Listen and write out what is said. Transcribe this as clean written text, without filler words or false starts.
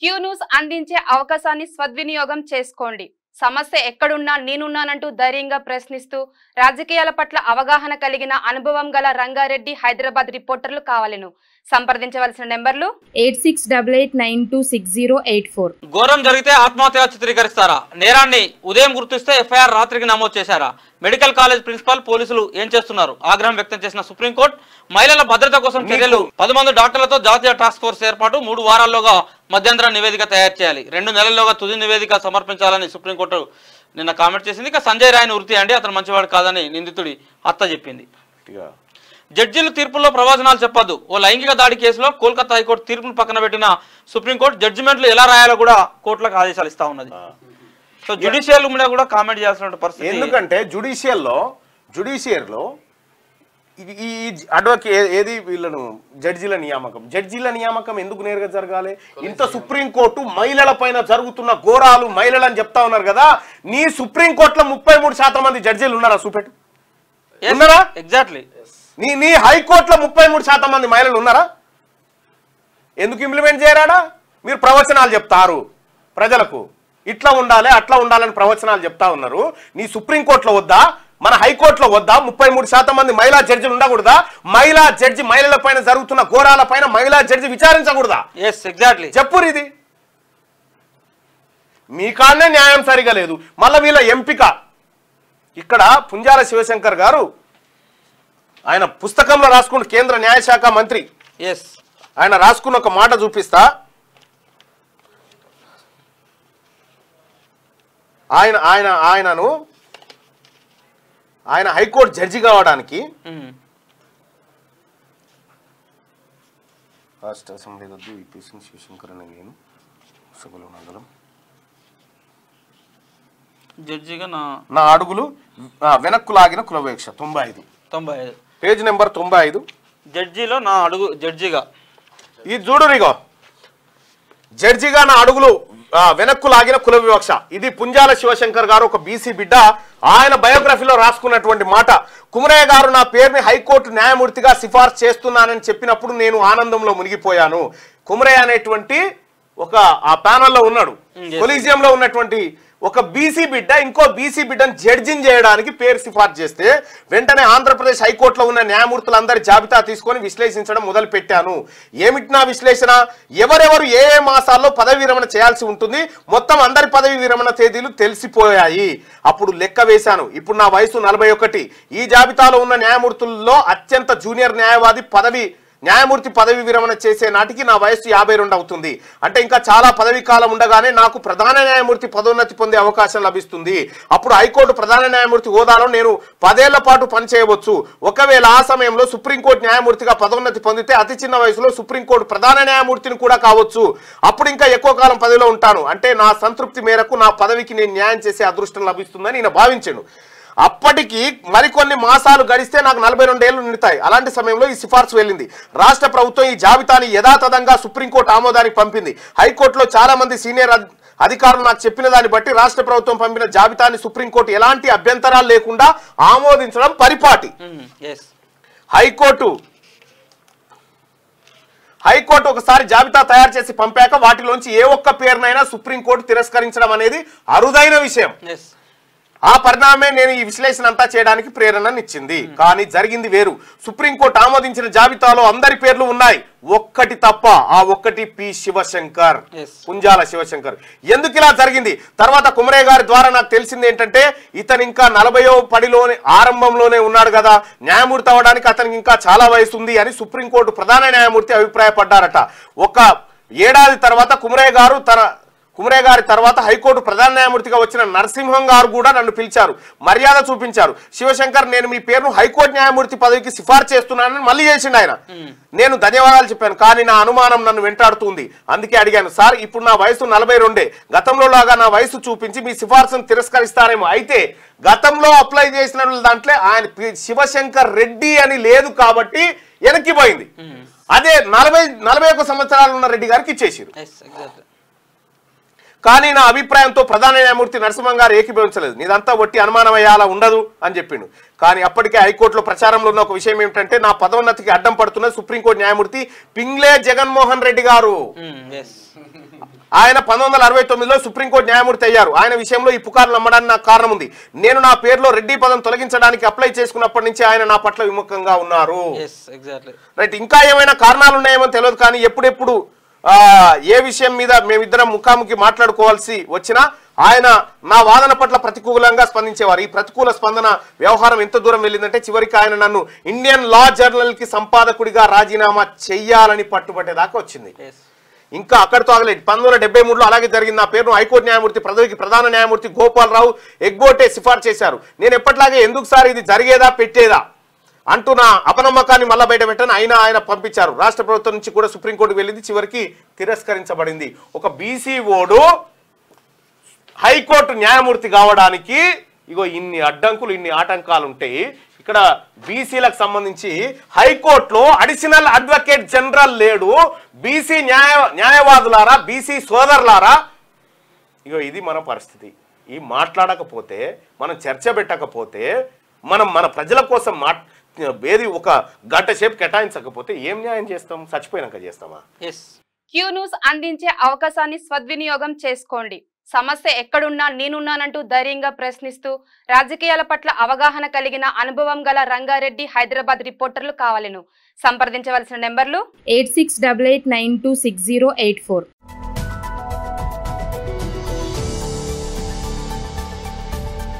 Q news అందించే అవకాశాన్ని సద్వినియోగం చేసుకోండి. సమస్య ఎక్కడున్నా నేనున్నానంటూ ధైర్యంగా ప్రశ్నిస్తూ రాజకీయాల పట్ల అవగాహన కలిగిన అనుభవం గల రంగారెడ్డి హైదరాబాద్ రిపోర్టర్లు కావాలను సంప్రదించవలసిన నెంబర్లు 8688960884. ఘోరం జరిగితే ఆత్మహత్య చిత్రీకరిస్తారా? నేరాన్ని ఉదయం గుర్తిస్తే ఎఫ్ఐఆర్ రాత్రికి నమోదు చేశారా? మెడికల్ కాలేజ్ ప్రిన్సిపల్ పోలీసులు ఏం చేస్తున్నారు? ఆగ్రహం వ్యక్తం చేసిన సుప్రీంకోర్టు మహిళల భద్రత కోసం చర్యలు. 10 మంది డాక్టర్లతో జాతీయ టాస్క్ ఫోర్స్ ఏర్పాటు. 3 వారాల్లోగా మధ్యంతర నివేదిక తయారు చేయాలి. 2 నెలల్లోగా తుది నివేదిక సమర్పించాలని సుప్రీంకోర్టు నిన్న కామెంట్ చేసింది. ఇక సంజయ్ రాయ్ని వృత్తి అండి, అతను మంచివాడు కాదని నిందితుడి అత్త చెప్పింది. జడ్జీలు తీర్పుల్లో ప్రవచనాలు చెప్పొద్దు. ఓ లైంగిక దాడి కేసులో కోల్కతా హైకోర్టు తీర్పును పక్కన పెట్టిన సుప్రీంకోర్టు జడ్జిమెంట్లు ఎలా రాయాలో కూడా కోర్టులకు ఆదేశాలు ఇస్తా ఉన్నది. సో జ్యుడిషియల్ మీద కూడా కామెంట్ చేయాల్సిన పరిస్థితి. ఎందుకంటే జ్యుడిషియర్లో ఈ అడ్వకేట్ ఏది వీళ్ళను జడ్జీల నియామకం ఎందుకు నేరుగా జరగాలి? ఇంత సుప్రీంకోర్టు మహిళల పైన జరుగుతున్న ఘోరాలు మహిళలని చెప్తా ఉన్నారు కదా. నీ సుప్రీంకోర్టులో 33% మంది జడ్జీలు ఉన్నారా? చూపెట్టు. ఉన్నారా? ఎగ్జాక్ట్లీ. నీ హైకోర్టులో 33% మంది మహిళలు ఉన్నారా? ఎందుకు ఇంప్లిమెంట్ చేయరాడా? మీరు ప్రవచనాలు చెప్తారు ప్రజలకు, ఇట్లా ఉండాలి అట్లా ఉండాలని ప్రవచనాలు చెప్తా ఉన్నారు. నీ సుప్రీంకోర్టులో వద్దా, మన హైకోర్టులో వద్దా 33% మంది మహిళా జడ్జిలు ఉండకూడదా? మహిళా జడ్జి మహిళల పైన జరుగుతున్న ఘోరాల పైన మహిళా జడ్జి విచారించకూడదా? ఎగ్జాక్ట్లీ. చెప్పురు. ఇది మీ కాడనే న్యాయం సరిగా లేదు. మళ్ళీ వీళ్ళ ఎంపిక ఇక్కడ పుంజాల శివశంకర్ గారు ఆయన పుస్తకంలో రాసుకున్న కేంద్ర న్యాయశాఖ మంత్రి ఆయన రాసుకున్న ఒక మాట చూపిస్తా. ఆయన హైకోర్టు జడ్జి కావడానికి రాష్ట్ర అసెంబ్లీ శివశంకర్ అనే నేను సభలో నగరం జడ్జిగా నా అడుగులు వెనక్కు లాగిన కులవేక్ష 95 పేజ్ నెంబర్ 95. జడ్జిలో నా అడుగు జడ్జిగా ఇది చూడురిగో, జడ్జిగా నా అడుగులు వెనక్కు లాగిన కుల వివక్ష. ఇది పుంజాల శివశంకర్ గారు ఒక బీసీ బిడ్డ ఆయన బయోగ్రఫీలో రాసుకున్నటువంటి మాట. కుమరయ్య గారు నా పేరుని హైకోర్టు న్యాయమూర్తిగా సిఫార్సు చేస్తున్నానని చెప్పినప్పుడు నేను ఆనందంలో మునిగిపోయాను. కుమరయ్య అనేటువంటి ఒక ఆ ప్యానల్లో ఉన్నాడు, కొలీజియంలో ఉన్నటువంటి ఒక బీసీ బిడ్డ ఇంకో బీసీ బిడ్డను జడ్జిని చేయడానికి పేరు సిఫార్సు చేస్తే వెంటనే ఆంధ్రప్రదేశ్ హైకోర్టులో ఉన్న న్యాయమూర్తులందరి జాబితా తీసుకొని విశ్లేషించడం మొదలు పెట్టాను. ఏమిటి నా విశ్లేషణ? ఎవరెవరు ఏ మాసాల్లో పదవి విరమణ చేయాల్సి ఉంటుంది, మొత్తం అందరి పదవి విరమణ తేదీలు తెలిసిపోయాయి. అప్పుడు లెక్క వేశాను. ఇప్పుడు నా వయసు 41. ఈ జాబితాలో ఉన్న న్యాయమూర్తుల్లో అత్యంత జూనియర్ న్యాయమూర్తి పదవి విరమణ చేసే నాటికి నా వయసు 52 అవుతుంది. అంటే ఇంకా చాలా పదవి కాలం ఉండగానే నాకు ప్రధాన న్యాయమూర్తి పదోన్నతి పొందే అవకాశం లభిస్తుంది. అప్పుడు హైకోర్టు ప్రధాన న్యాయమూర్తి హోదాలో నేను 10 ఏళ్ల పాటు పనిచేయవచ్చు. ఒకవేళ ఆ సమయంలో సుప్రీంకోర్టు న్యాయమూర్తిగా పదోన్నతి పొందితే అతి చిన్న వయసులో సుప్రీంకోర్టు ప్రధాన న్యాయమూర్తిని కూడా కావచ్చు. అప్పుడు ఇంకా ఎక్కువ కాలం పదవిలో ఉంటాను. అంటే నా సంతృప్తి మేరకు నా పదవికి నేను న్యాయం చేసే అదృష్టం లభిస్తుందని నేను భావించాను. అప్పటికి మరికొన్ని మాసాలు గడిస్తే నాకు 42 ఏళ్లు నిండుతాయి. అలాంటి సమయంలో ఈ సిఫార్సు వెళ్ళింది. రాష్ట్ర ప్రభుత్వం ఈ జాబితాని యథాతథంగా సుప్రీంకోర్టు ఆమోదానికి పంపింది. హైకోర్టులో చాలా మంది సీనియర్ అధికారులు నాకు చెప్పిన దాన్ని బట్టి రాష్ట్ర ప్రభుత్వం పంపిన జాబితాని సుప్రీంకోర్టు ఎలాంటి అభ్యంతరాలు లేకుండా ఆమోదించడం పరిపాటి. హైకోర్టు ఒకసారి జాబితా తయారు చేసి పంపాక వాటిలోంచి ఏ ఒక్క పేరునైనా సుప్రీంకోర్టు తిరస్కరించడం అనేది అరుదైన విషయం. ఆ పరిణామమే నేను ఈ విశ్లేషణ అంతా చేయడానికి ప్రేరణనిచ్చింది. కానీ జరిగింది వేరు. సుప్రీంకోర్టు ఆమోదించిన జాబితాలో అందరి పేర్లు ఉన్నాయి, ఒక్కటి తప్ప. ఆ ఒక్కటి పి శివశంకర్, పుంజాల శివశంకర్. ఎందుకు ఇలా జరిగింది? తర్వాత కుమరయ్య గారి ద్వారా నాకు తెలిసింది ఏంటంటే ఇతను ఇంకా 40వ పడిలోనే ఆరంభంలోనే ఉన్నాడు కదా, న్యాయమూర్తి అవడానికి అతనికి ఇంకా చాలా వయసు ఉంది అని సుప్రీంకోర్టు ప్రధాన న్యాయమూర్తి అభిప్రాయపడ్డారట. ఒక ఏడాది తర్వాత కుమరయ్య గారి తర్వాత హైకోర్టు ప్రధాన న్యాయమూర్తిగా వచ్చిన నరసింహం గారు కూడా నన్ను పిలిచారు, మర్యాద చూపించారు. శివశంకర్ నేను మీ పేరును హైకోర్టు న్యాయమూర్తి పదవికి సిఫార్సు చేస్తున్నానని మళ్ళీ చేసిండు ఆయన. నేను ధన్యవాదాలు చెప్పాను. కానీ నా అనుమానం నన్ను వెంటాడుతుంది. అందుకే అడిగాను, సార్ ఇప్పుడు నా వయసు 42. గతంలో లాగా నా వయసు చూపించి మీ సిఫార్సును తిరస్కరిస్తారేమో. అయితే గతంలో అప్లై చేసిన దాంట్లో ఆయన శివశంకర్ రెడ్డి అని లేదు కాబట్టి వెనక్కిపోయింది. అదే 41 సంవత్సరాలు ఉన్న రెడ్డి గారికి ఇచ్చేసారు. కానీ నా అభిప్రాయంతో ప్రధాన న్యాయమూర్తి నరసింహం గారు ఏకీభవించలేదు. నీదంతా వట్టి అనుమానం అయ్యేలా ఉండదు అని చెప్పిండు. కానీ అప్పటికే హైకోర్టులో ప్రచారంలో ఉన్న ఒక విషయం ఏమిటంటే నా పదోన్నతికి అడ్డం పడుతున్న సుప్రీంకోర్టు న్యాయమూర్తి పింగ్లే జగన్మోహన్ రెడ్డి గారు. ఆయన 1969లో సుప్రీంకోర్టు న్యాయమూర్తి అయ్యారు. ఆయన విషయంలో ఈ పుకార్లు నమ్మడానికి నాకు కారణం ఉంది. నేను నా పేరులో రెడ్డి పదం తొలగించడానికి అప్లై చేసుకున్నప్పటి నుంచి ఆయన నా పట్ల విముఖంగా ఉన్నారు. రైట్, ఇంకా ఏమైనా కారణాలు ఉన్నాయేమో తెలియదు, కానీ ఎప్పుడెప్పుడు ఏ విషయం మీద మేమిద్దరం ముఖాముఖి మాట్లాడుకోవాల్సి వచ్చినా ఆయన నా వాదన పట్ల ప్రతికూలంగా స్పందించేవారు. ఈ ప్రతికూల స్పందన వ్యవహారం ఎంత దూరం వెళ్ళిందంటే చివరికి ఆయన నన్ను ఇండియన్ లా జర్నల్ కి సంపాదకుడిగా రాజీనామా చెయ్యాలని పట్టుబట్టేదాకా వచ్చింది. ఇంకా అక్కడితో ఆగలేదు. 1973లో అలాగే జరిగింది. నా పేరును హైకోర్టు న్యాయమూర్తి పదవికి ప్రధాన న్యాయమూర్తి గోపాలరావు ఎగ్గోటే సిఫార్సు చేశారు. నేను ఎప్పటిలాగే ఎందుకు సార్ ఇది జరిగేదా పెట్టేదా అంటూ నా అపనమ్మకాన్ని మళ్ళా బయట పెట్టని ఆయన పంపించారు. రాష్ట్ర ప్రభుత్వం నుంచి కూడా సుప్రీంకోర్టుకు వెళ్ళింది, చివరికి తిరస్కరించబడింది. ఒక బీసీ ఓడు హైకోర్టు న్యాయమూర్తి కావడానికి ఇగో ఇన్ని అడ్డంకులు, ఇన్ని ఆటంకాలు ఉంటాయి. ఇక్కడ బీసీలకు సంబంధించి హైకోర్టులో అడిషనల్ అడ్వకేట్ జనరల్ లేడు. బీసీ న్యాయవాదులారా, బీసీ సోదరులారా, ఇగో ఇది మన పరిస్థితి. ఈ మాట్లాడకపోతే, మనం చర్చ పెట్టకపోతే, మనం మన ప్రజల కోసం ఏది ఒక గంట సేపు కేటాయించకపోతే ఏం న్యాయం చేస్తాం? చచ్చిపోయినాక చేస్తామా? క్యూ న్యూస్ అందించే అవకాశాన్ని సద్వినియోగం చేసుకోండి. సమస్య ఎక్కడున్నా నేనున్నానంటూ ధైర్యంగా ప్రశ్నిస్తూ రాజకీయాల పట్ల అవగాహన కలిగిన అనుభవం గల రంగారెడ్డి హైదరాబాద్ రిపోర్టర్లు కావాలను సంప్రదించవలసిన నెంబర్లు 8688926084.